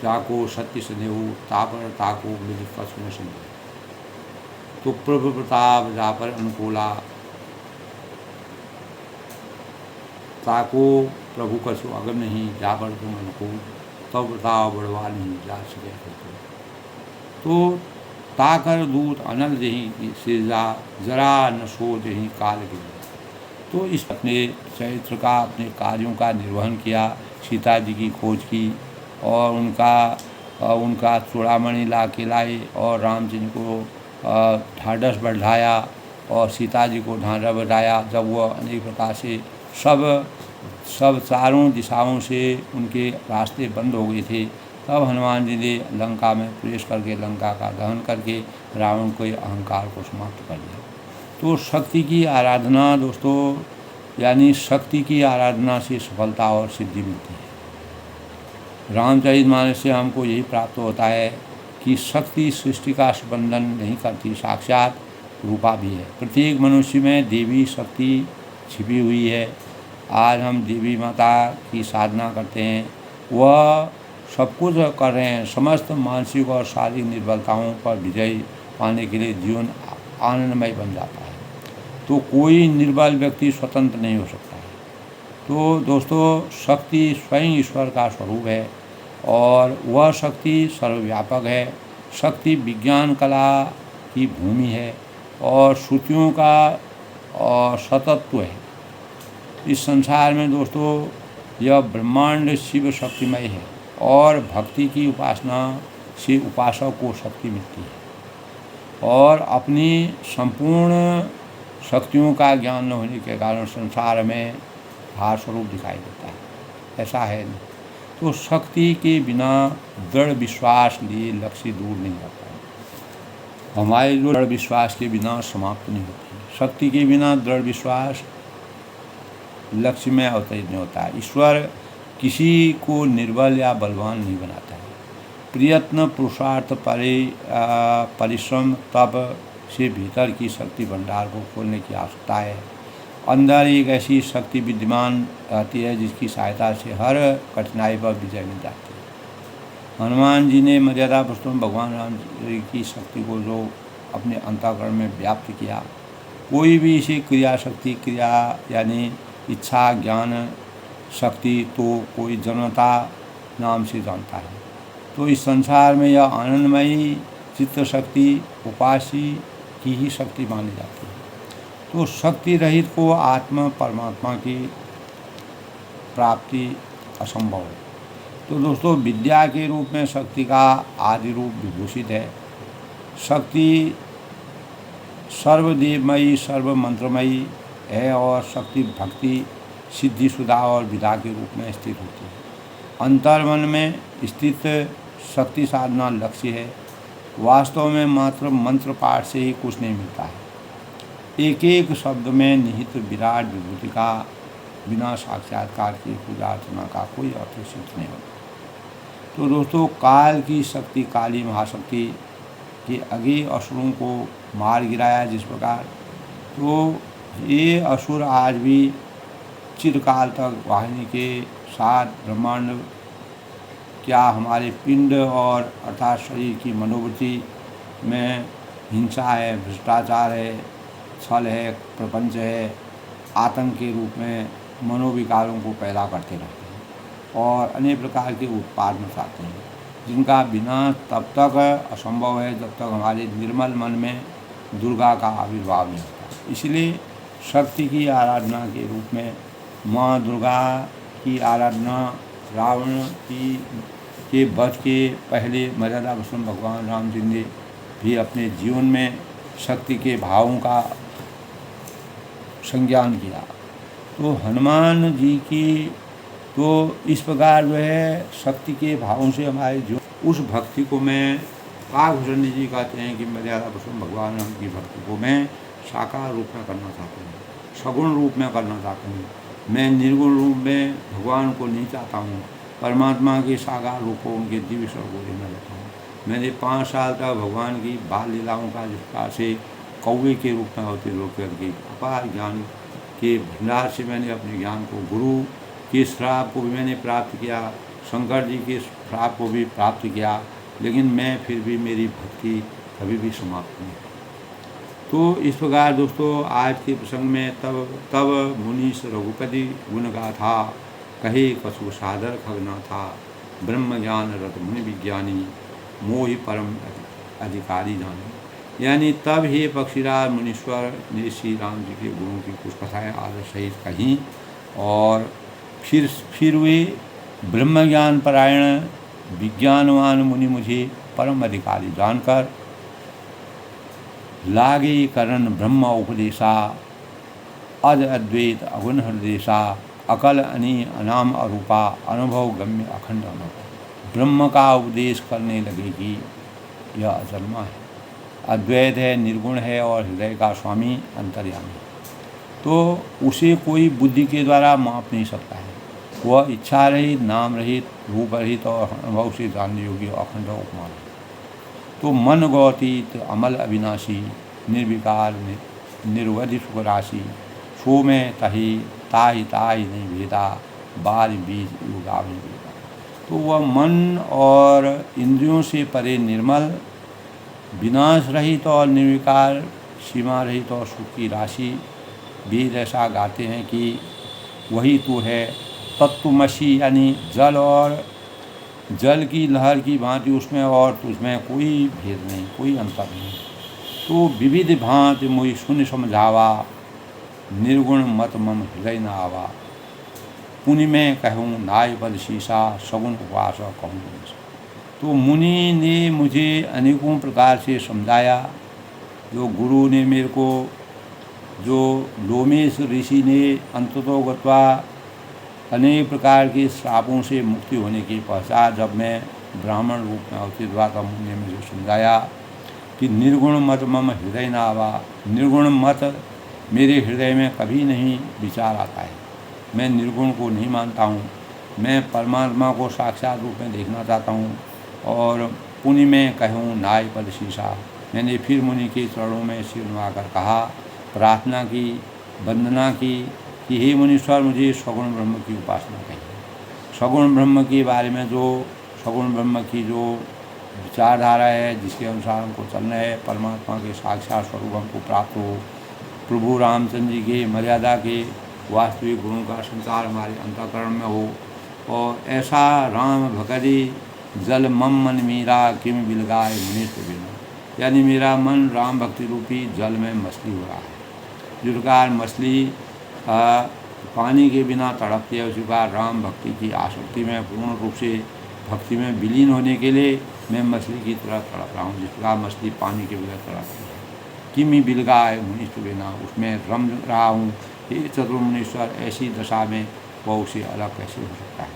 जाको सत्य स्नेहू, तापर ताको मिल कसम स्नेह। तो प्रभु प्रताप जहाँ पर अनुकूला, ताको प्रभु कसु अगम नहीं, जहाँ पर तुम अनुकूल, तब प्रताप बढ़वा नहीं जा सके। तो ताकर दूत अनल जही सिरजा, जरा न सो जही काल के। तो इस अपने चरित्र का, अपने कार्यों का निर्वहन किया, सीता जी की खोज की और उनका चूड़ामणि ला के लाए और राम जी को ढाढ़स बढ़ाया और सीता जी को ढांढा बढ़ाया। जब वह अनेक प्रकार से सब चारों दिशाओं से उनके रास्ते बंद हो गए थे, तब हनुमान जी ने लंका में प्रवेश करके लंका का दहन करके रावण के अहंकार को समाप्त कर दिया। तो शक्ति की आराधना दोस्तों, यानी शक्ति की आराधना से सफलता और सिद्धि मिलती है। रामचरितमानस से हमको यही प्राप्त होता है कि शक्ति सृष्टि का बंधन नहीं करती, साक्षात रूपा भी है। प्रत्येक मनुष्य में देवी शक्ति छिपी हुई है। आज हम देवी माता की साधना करते हैं, वह सब कुछ कर रहे हैं। समस्त मानसिक और शारीरिक निर्बलताओं पर विजय पाने के लिए जीवन आनंदमय बन जाता है। तो कोई निर्बल व्यक्ति स्वतंत्र नहीं हो सकता है। तो दोस्तों, शक्ति स्वयं ईश्वर का स्वरूप है और वह शक्ति सर्वव्यापक है। शक्ति विज्ञान कला की भूमि है और श्रुतियों का और सतत्व है। इस संसार में दोस्तों यह ब्रह्मांड शिव शक्तिमय है और भक्ति की उपासना से उपासक को शक्ति मिलती है और अपनी संपूर्ण शक्तियों का ज्ञान न होने के कारण संसार में भार स्वरूप दिखाई देता है। ऐसा है नहीं। तो शक्ति के बिना दृढ़ विश्वास लिए लक्ष्य दूर नहीं जाता है। हमारे जो दृढ़ विश्वास के बिना समाप्त नहीं होती। शक्ति के बिना दृढ़ विश्वास लक्ष्य में अवतरित नहीं होता है। ईश्वर किसी को निर्बल या बलवान नहीं बनाता है। प्रयत्न, पुरुषार्थ, परिश्रम, तप से भीतर की शक्ति भंडार को खोलने की आवश्यकता है। अंदर एक ऐसी शक्ति विद्यमान रहती है जिसकी सहायता से हर कठिनाई पर विजय मिल जाती है। हनुमान जी ने मर्यादा पुरुषोत्तम भगवान राम जी की शक्ति को जो अपने अंतःकरण में व्याप्त किया, कोई भी इसे क्रिया शक्ति, क्रिया यानी इच्छा ज्ञान शक्ति तो कोई जन्मता नाम से जानता है। तो इस संसार में यह आनंदमयी चित्त शक्ति उपासी की ही शक्ति मानी जाती है। तो शक्ति रहित को आत्मा परमात्मा की प्राप्ति असंभव है। तो दोस्तों, विद्या के रूप में शक्ति का आदि रूप विभूषित है। शक्ति सर्वदेवमयी सर्वमंत्रमयी है और शक्ति भक्ति सिद्धि सुधा और विधा के रूप में स्थित होती है। अंतर्मन में स्थित शक्ति साधना लक्ष्य है। वास्तव में मात्र मंत्र पाठ से ही कुछ नहीं मिलता है। एक एक शब्द में निहित विराट विभूति का बिना साक्षात्कार की पूजा अर्चना का कोई अर्थ सिद्ध नहीं होता। तो दोस्तों, काल की शक्ति, काली महाशक्ति के आगे असुरों को मार गिराया जिस प्रकार, तो ये असुर आज भी चिरकाल तक वाहिनी के साथ ब्रह्मांड क्या हमारे पिंड और अर्थात शरीर की मनोवृत्ति में हिंसा है, भ्रष्टाचार है, छल है, प्रपंच है, आतंक के रूप में मनोविकारों को पैदा करते रहते हैं और अनेक प्रकार के उत्पाद मचाते हैं, जिनका विनाश तब तक असंभव है जब तक हमारे निर्मल मन में दुर्गा का आविर्भाव नहीं होता। इसलिए शक्ति की आराधना के रूप में माँ दुर्गा की आराधना रावण के वध के पहले मर्यादा पुरुषोत्तम भगवान राम जी ने भी अपने जीवन में शक्ति के भावों का संज्ञान किया। तो हनुमान जी की तो इस प्रकार जो है शक्ति के भावों से हमारे जो उस भक्ति को मैं काकभूषण जी कहते हैं कि मर्यादा पुरुषोत्तम भगवान राम की भक्ति को मैं साकार रूप में करना चाहता हूँ, सगुण रूप में करना चाहता हूँ। मैं निर्गुण रूप में भगवान को नहीं चाहता हूँ, परमात्मा के साकार रूप को उनके दिव्य स्वरूप को लेना चाहता हूँ। मैंने 5 साल तक भगवान की बाल लीलाओं का जिस प्रकार से कौवे के रूप में होते रोक करके अपार ज्ञान के भंडार से मैंने अपने ज्ञान को, गुरु के श्राप को भी मैंने प्राप्त किया, शंकर जी के श्राप को भी प्राप्त किया, लेकिन मैं फिर भी मेरी भक्ति कभी भी समाप्त नहीं। तो इस प्रकार दोस्तों, आज के प्रसंग में तब मुनीश रघुपति गुण गाथा कहे कछु सादर खगना था, ब्रह्म ज्ञान रत मुनि विज्ञानी मोहि परम अधिकारी जाने। यानी तब हे पक्षीराज मुनीश्वर ने श्री राम जी के गुणों की कुछ कथाएँ आदर सहित कहीं और फिर वे ब्रह्मज्ञान परायण विज्ञानवान मुनि मुझे परम अधिकारी जानकर लागे करण ब्रह्म उपदेशा अज अद्वैत अगुण हृदयसा अकल अनि अनाम अरूपा अनुभव गम्य अखंड अनुभव। ब्रह्म का उपदेश करने लगे कि यह अजन्मा है, अद्वैत है, निर्गुण है और हृदय का स्वामी अंतर्यामी है। तो उसे कोई बुद्धि के द्वारा माप नहीं सकता है। वह इच्छा रहित, नाम रहित, रूप रहित और अनुभव से जानने योग्य अखंड उपमान है। तो मन गौतीत अमल अविनाशी निर्विकार निर्वधि सुख राशि सो में तही ताहि ताहि नहीं भेदा बार बीज युगा में भेदा। तो वह मन और इंद्रियों से परे निर्मल, विनाश रहित और निर्विकार, सीमा रहित और सुख की राशि वेद ऐसा गाते हैं कि वही तू है तत्वमसी, यानी जल और जल की लहर की भांति उसमें और तुझमें कोई भेद नहीं, कोई अंतर नहीं। तो विविध भांति मोहि शून्य समझावा, निर्गुण मत मम हृदय न आवा। पुनि में कहूँ नाय पद शीशा, सगुण उपवास कहूँ। तो मुनि ने मुझे अनेकों प्रकार से समझाया। जो गुरु ने मेरे को, जो लोमेश ऋषि ने अंततो गत्वा अनेक प्रकार के श्रापों से मुक्ति होने के पश्चात जब मैं ब्राह्मण रूप में अवतरित हुआ तब उन्होंने मुझे समझाया कि निर्गुण मत मम हृदय न आवा। निर्गुण मत मेरे हृदय में कभी नहीं विचार आता है। मैं निर्गुण को नहीं मानता हूँ, मैं परमात्मा को साक्षात रूप में देखना चाहता हूँ। और पुनि में कहूँ नाय पद शीशा, मैंने फिर मुनि के चरणों में सिर नवाकर कहा, प्रार्थना की, वंदना की कि हे मुनीश्वर मुझे सगुण ब्रह्म की उपासना कहिए। सगुण ब्रह्म के बारे में जो सगुण ब्रह्म की जो विचारधारा है, जिसके अनुसार हमको चलना है, परमात्मा के साक्षात स्वरूप हमको प्राप्त हो, प्रभु रामचंद्र जी के मर्यादा के वास्तविक गुणों का संचार हमारे अंतःकरण में हो। और ऐसा राम भगति जल मम मन मीरा किम बिलगाए मुनीष बिना, यानी मेरा मन राम भक्ति रूपी जल में मछली हो रहा है। जिस प्रकार मछली पानी के बिना तड़पती है, उसी प्रकार राम भक्ति की आसक्ति में पूर्ण रूप से भक्ति में विलीन होने के लिए मैं मछली की तरह तड़प रहा हूँ, जिस प्रकार मछली पानी के बिना तड़पती है। किमी बिलगाए मुनीष बिना, उसमें रम रहा हूँ। ये चतुर्मुनीश्वर ऐसी दशा में वह उसे अलग कैसे हो सकता है?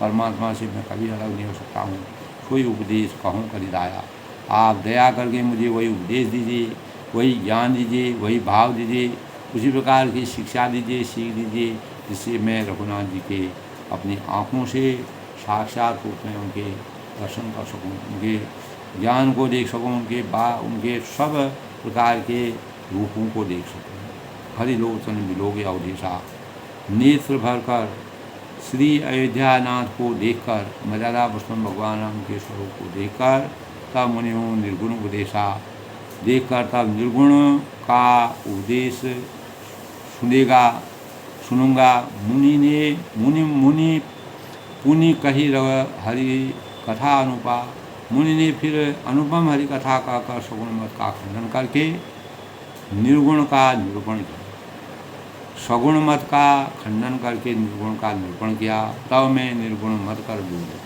परमात्मा से मैं कभी अलग नहीं हो सकता हूँ। कोई उपदेश कहूँ करिदाया, आप दया करके मुझे वही उपदेश दीजिए, वही ज्ञान दीजिए, वही भाव दीजिए, उसी प्रकार की शिक्षा दीजिए, सीख दीजिए, जिससे मैं रघुनाथ जी के अपनी आँखों से साक्षात रूप में उनके दर्शन कर सकूँ, उनके ज्ञान को देख सकूँ, उनके सब प्रकार के रूपों को देख सकूँ। हरिलोचन बिलोगे अवधेशा, नेत्र भरकर श्री अयोध्यानाथ को देखकर, मर्यादा पुरुषोत्तम भगवान राम के स्वरूप को देखकर, तब मुनियों निर्गुण उपदेशा, देखकर तब निर्गुण का उपदेश सुनूंगा। मुनि पुनि कही हरि कथा अनुपा, मुनि ने फिर अनुपम हरि कथा कहकर सगुण मत का खंडन करके निर्गुण का निरूपण किया। सगुण मत का खंडन करके निर्गुण का निरूपण किया। तब मैं निर्गुण मत कर दूँगा,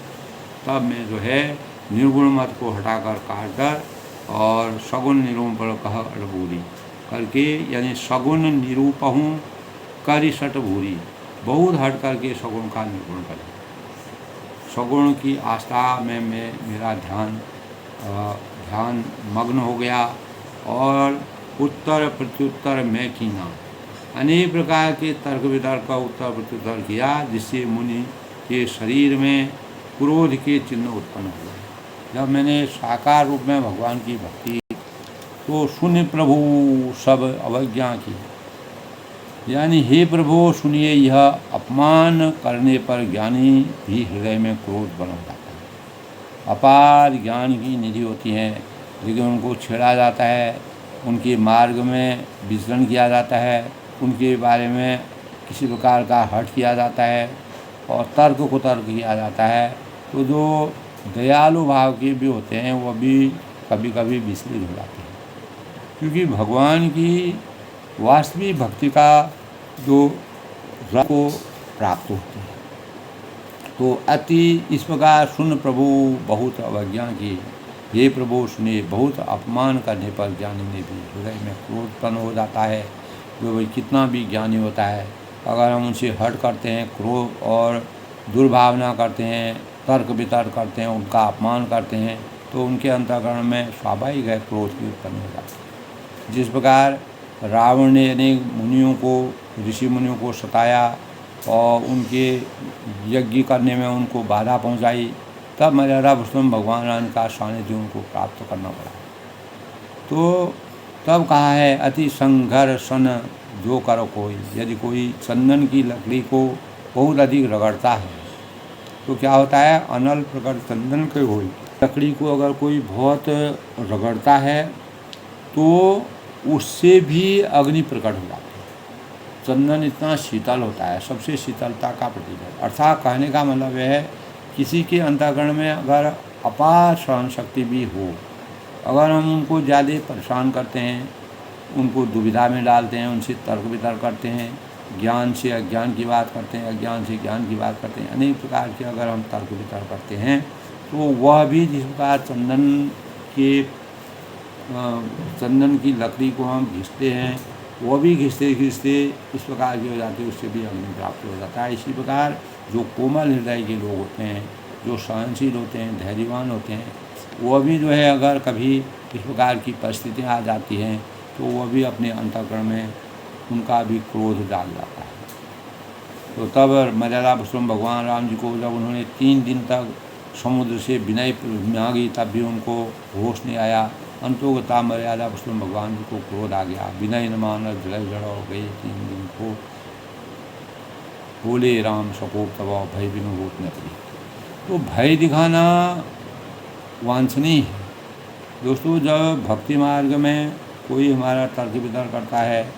तब मैं जो है निर्गुण मत को हटाकर काट कर और सगुण निरूपण कह अड़बूरी करके, यानी सगुण निरूपहूँ करी सट भूरी, बहुत हट करके सगुण का निरूपण करें। सगुण की आस्था में मेरा ध्यान मग्न हो गया और उत्तर प्रत्युत्तर में कीना, अनेक प्रकार के तर्क वितर्क का उत्तर प्रत्युत्तर किया, जिससे मुनि के शरीर में क्रोध के चिन्ह उत्पन्न हो गए। जब मैंने साकार रूप में भगवान की भक्ति तो सुन प्रभु सब अवज्ञा की, यानी हे प्रभु सुनिए, यह अपमान करने पर ज्ञानी भी हृदय में क्रोध बना जाता है। अपार ज्ञान की निधि होती हैं, लेकिन उनको छेड़ा जाता है, उनके मार्ग में विचरण किया जाता है, उनके बारे में किसी प्रकार का हट किया जाता है और तर्क को तर्क किया जाता है, तो जो दयालु भाव के भी होते हैं वो भी कभी कभी विचलित हो जाते हैं, क्योंकि भगवान की वास्तविक भक्ति का जो रस को प्राप्त होती है। तो अति इस प्रकार सुन प्रभु बहुत अवज्ञा की, हे प्रभु सुनिए, बहुत अपमान करने पर ज्ञानी ने भी हृदय में क्रोध उत्पन्न हो जाता है। जो भाई कितना भी ज्ञानी होता है, अगर हम उनसे हट करते हैं, क्रोध और दुर्भावना करते हैं, तर्क वितर्क करते हैं, उनका अपमान करते हैं, तो उनके अंतःकरण में स्वाभाविक है क्रोध की उत्पन्न हो जाती है। जिस प्रकार रावण ने अनेक मुनियों को, ऋषि मुनियों को सताया और उनके यज्ञ करने में उनको बाधा पहुंचाई, तब मर्यादा पुरुषोत्तम भगवान राम का सानिध्य उनको प्राप्त करना पड़ा। तो तब कहा है अति संघर्षण जो करो कोई, यदि कोई चंदन की लकड़ी को बहुत अधिक रगड़ता है तो क्या होता है, अनल प्रकट चंदन के होई, लकड़ी को अगर कोई बहुत रगड़ता है तो उससे भी अग्नि प्रकट हो जाती है। चंदन इतना शीतल होता है, सबसे शीतलता का प्रतीक है। अर्थात कहने का मतलब यह है, किसी के अंतःकरण में अगर अपार सहन शक्ति भी हो, अगर हम उनको ज़्यादा परेशान करते हैं, उनको दुविधा में डालते हैं, उनसे तर्क वितर्क करते हैं, ज्ञान से अज्ञान की बात करते हैं, अज्ञान से ज्ञान की बात करते हैं, अनेक प्रकार के अगर हम तर्क वितर्क करते हैं, तो वह भी जिस प्रकार चंदन की लकड़ी को हम घिसते हैं, वह भी घिसते घिसते इस प्रकार की हो जाती है, उससे भी अग्नि प्राप्त हो जाता है। इसी प्रकार जो कोमल हृदय के लोग होते हैं, जो सहनशील होते हैं, धैर्यवान होते हैं, वह भी जो है अगर कभी इस प्रकार की परिस्थितियाँ आ जाती हैं तो वह भी अपने अंतःकरण में उनका भी क्रोध डाल जाता है। तो तब मर्यादा पुरुषोत्तम भगवान राम जी को जब उन्होंने 3 दिन तक समुद्र से विनय मांगी, तब भी उनको होश नहीं आया। अंतोगता मर्यादा पुरुषोत्तम भगवान जी को क्रोध आ गया, विनय न मान जड़ जड़ हो गए 3 दिन को, बोले राम सकोप तब भय बिनु होत न पड़ी। तो भय दिखाना वांछनीय है। दोस्तों, जब भक्ति मार्ग में कोई हमारा तर्क वितर्क करता है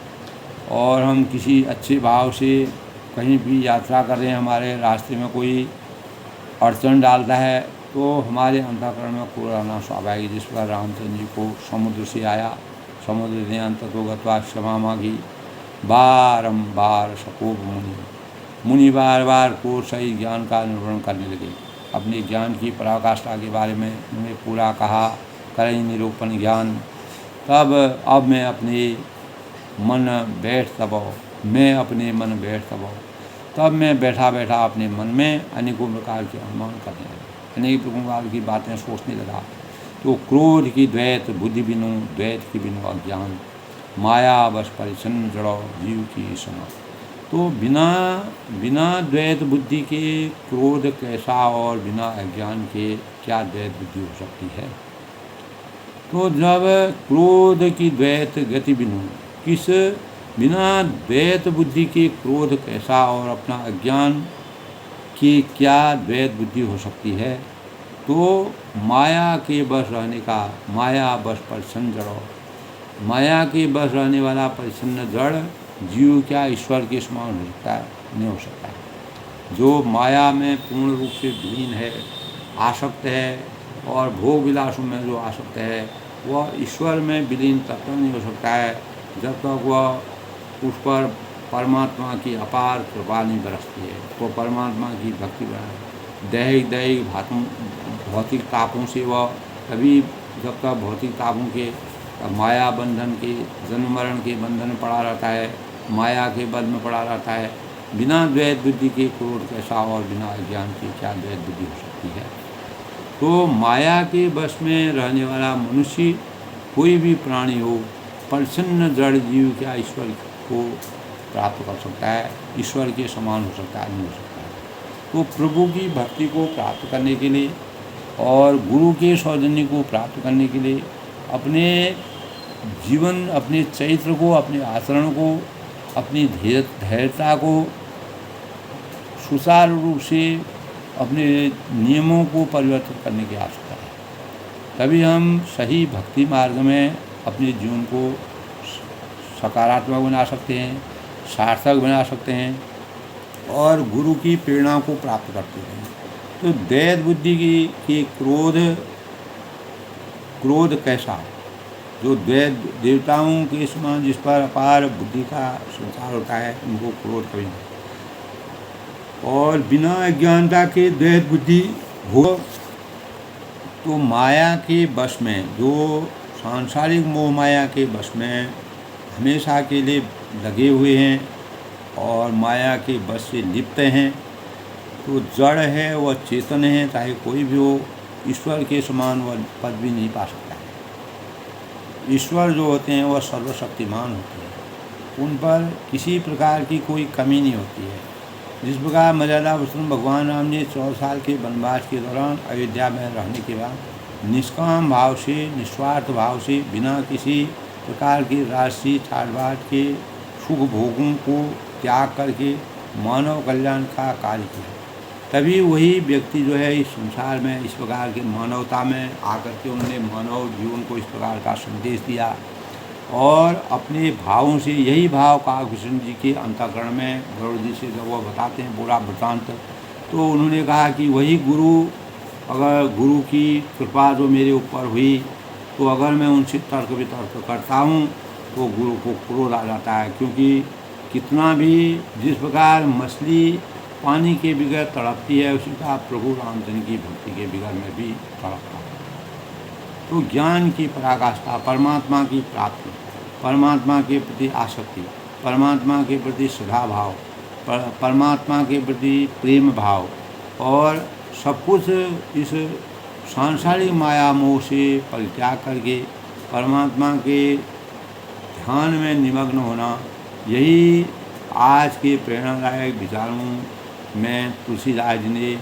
और हम किसी अच्छे भाव से कहीं भी यात्रा कर रहे हैं, हमारे रास्ते में कोई अड़चन डालता है, तो हमारे अंतःकरण में क्रोध आना स्वाभाविक। जिस पर रामचंद्र जी को समुद्र से आया, समुद्र ने अंततो गत्वा क्षमा मांगी, बारंबार सकोप मुनि बार बार क्रोध सही ज्ञान का निर्वहन करने लगे। अपने ज्ञान की पराकाष्ठा के बारे में उन्हें पूरा कहा, करें निरूपण ज्ञान। तब अब मैं अपने मन बैठ तबो तब मैं बैठा बैठा अपने मन में अनेकों प्रकार के अनुमान करने लगा, अनेक प्रकार की बातें सोचने लगा। तो क्रोध की द्वैत बुद्धि बिनु, द्वैत की बिनु अज्ञान, माया बस परिच्छन्न जड़ो जीव की समा। तो बिना द्वैत बुद्धि के क्रोध कैसा, और बिना अज्ञान के क्या द्वैत बुद्धि हो सकती है। तो जब क्रोध की द्वैत गति बिना द्वैत बुद्धि के क्रोध कैसा, और अपना अज्ञान की क्या द्वैत बुद्धि हो सकती है। तो माया के बस रहने का, माया बस परिच्छन्न जड़ो, माया के बस रहने वाला परिच्छन्न जड़ जीव क्या ईश्वर के समान हो सकता है? नहीं हो सकता है। जो माया में पूर्ण रूप से विलीन है, आसक्त है, और भोग विलासों में जो आसक्त है, वह ईश्वर में विलीन तब तक नहीं हो सकता है जब तक वह उस पर परमात्मा की अपार कृपा नहीं बरसती है। वो परमात्मा की भक्ति बना दैहिक भौतिक तापों से वह तभी, जब तक भौतिक तापों के माया बंधन के, जन्म मरण के बंधन में पड़ा रहता है, माया के बल में पड़ा रहता है। बिना द्वैत बुद्धि के क्रोध कैसा, और बिना अज्ञान के क्या द्वैत बुद्धि हो सकती है। तो माया के वश में रहने वाला मनुष्य, कोई भी प्राणी हो, परिच्छन्न जड़ जीव क्या ईश्वर को प्राप्त कर सकता है? ईश्वर के समान हो सकता है? नहीं हो सकता है। तो प्रभु की भक्ति को प्राप्त करने के लिए और गुरु के सौजन्य को प्राप्त करने के लिए अपने जीवन, अपने चरित्र को, अपने आचरण को, अपनी धैर्यता को सुचारू रूप से, अपने नियमों को परिवर्तित करने की आवश्यकता है। तभी हम सही भक्ति मार्ग में अपने जीवन को सकारात्मक बना सकते हैं, सार्थक बना सकते हैं, और गुरु की प्रेरणा को प्राप्त करते हैं। तो द्वैत बुद्धि की क्रोध कैसा, जो द्वैत देवताओं के समान जिस पर अपार बुद्धि का संसार होता है, उनको क्रोध कभी नहीं। और बिना अज्ञानता के द्वैत बुद्धि हो तो माया के वश में, जो सांसारिक मोह माया के वश में हमेशा के लिए लगे हुए हैं और माया के वश से लिप्त हैं, तो जड़ है वह चेतन है, चाहे कोई भी हो, ईश्वर के समान वह पद भी नहीं पा सकता है। ईश्वर जो होते हैं वह सर्वशक्तिमान होते हैं, उन पर किसी प्रकार की कोई कमी नहीं होती है। जिस प्रकार मर्यादा पुरुषोत्तम भगवान राम ने 14 साल के वनवास के दौरान अयोध्या में रहने के बाद निष्काम भाव से, निस्वार्थ भाव से, बिना किसी प्रकार की राशि ठाट-बाट के सुख भोगों को त्याग करके मानव कल्याण का कार्य किया। तभी वही व्यक्ति जो है इस संसार में इस प्रकार के मानवता में आकर के उन्होंने मानव जीवन को इस प्रकार का संदेश दिया, और अपने भावों से, यही भाव काकभूषण जी के अंतःकरण में गरुड़ जी से जब वो बताते हैं पूरा वृत्तांत, तो उन्होंने कहा कि वही गुरु, अगर गुरु की कृपा जो मेरे ऊपर हुई, तो अगर मैं उनसे तर्क वितर्क करता हूँ तो गुरु को क्रोध आ जाता है। क्योंकि कितना भी, जिस प्रकार मछली पानी के बगैर तड़पती है, उसी का प्रभु रामचंद्र की भक्ति के बगैर में भी तड़पता है। तो ज्ञान की पराकाष्ठा, परमात्मा की प्राप्ति, परमात्मा के प्रति आसक्ति, परमात्मा के प्रति श्रद्धा भाव, परमात्मा के प्रति प्रेम भाव, और सब कुछ इस सांसारिक माया मोह से परित्याग करके परमात्मा के ध्यान में निमग्न होना, यही आज के प्रेरणादायक विचारों में तुलसीदास जी ने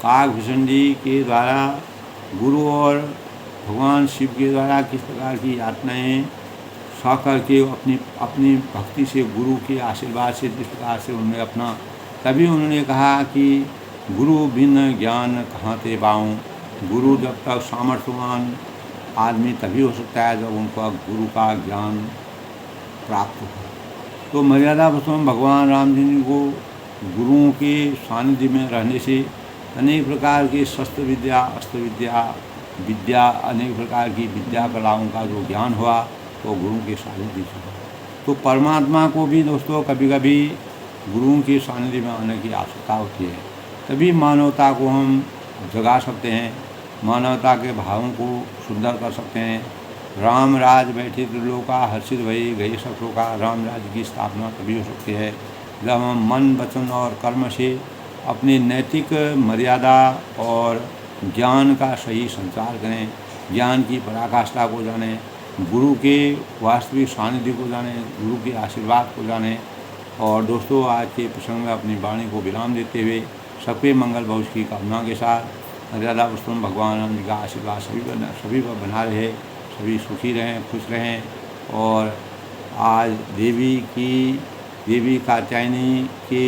काकभूषण जी के द्वारा गुरु और भगवान शिव के द्वारा किस प्रकार की यातनाएँ सह करके अपनी भक्ति से, गुरु के आशीर्वाद से जिस प्रकार से उन्होंने अपना, तभी उन्होंने कहा कि गुरु बिन ज्ञान कहाँ ते पाऊँ। गुरु जब तक सामर्थ्यवान आदमी तभी हो सकता है जब उनका गुरु का ज्ञान प्राप्त हो। तो मर्यादा पुरुषोत्तम भगवान राम जी को गुरुओं के सानिध्य में रहने से अनेक प्रकार की शस्त्र विद्या, अस्त्र विद्या, विद्या अनेक प्रकार की विद्या कलाओं का जो ज्ञान हुआ तो गुरुओं के सानिध्य से हुआ। तो परमात्मा को भी दोस्तों कभी कभी गुरुओं के सानिध्य में आने की आवश्यकता होती है, तभी मानवता को हम जगा सकते हैं, मानवता के भावों को सुंदर कर सकते हैं। राम राज बैठे त्रिलोका हर्षित भई गए सब शोका। राम राज्य की स्थापना तभी हो सकती है जब हम मन, वचन और कर्म से अपनी नैतिक मर्यादा और ज्ञान का सही संचार करें, ज्ञान की पराकाष्ठा को जानें, गुरु के वास्तविक सानिध्य को जानें, गुरु के आशीर्वाद को जानें। और दोस्तों आज के प्रसंग में अपनी वाणी को विराम देते हुए सबके मंगल भविष्य की कामना के साथ मर्यादा पुरुषोत्तम भगवान राम जी का आशीर्वाद सभी पर बना रहे, सभी सुखी रहें, खुश रहें। और आज देवी कात्यायनी के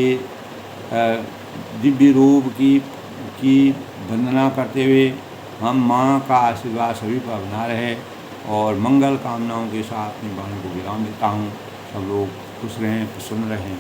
दिव्य रूप की वंदना करते हुए हम माँ का आशीर्वाद सभी पर बना रहे और मंगल कामनाओं के साथ अपनी वाणी को विराम देता हूँ। सब लोग खुश रहें, प्रसन्न रहें।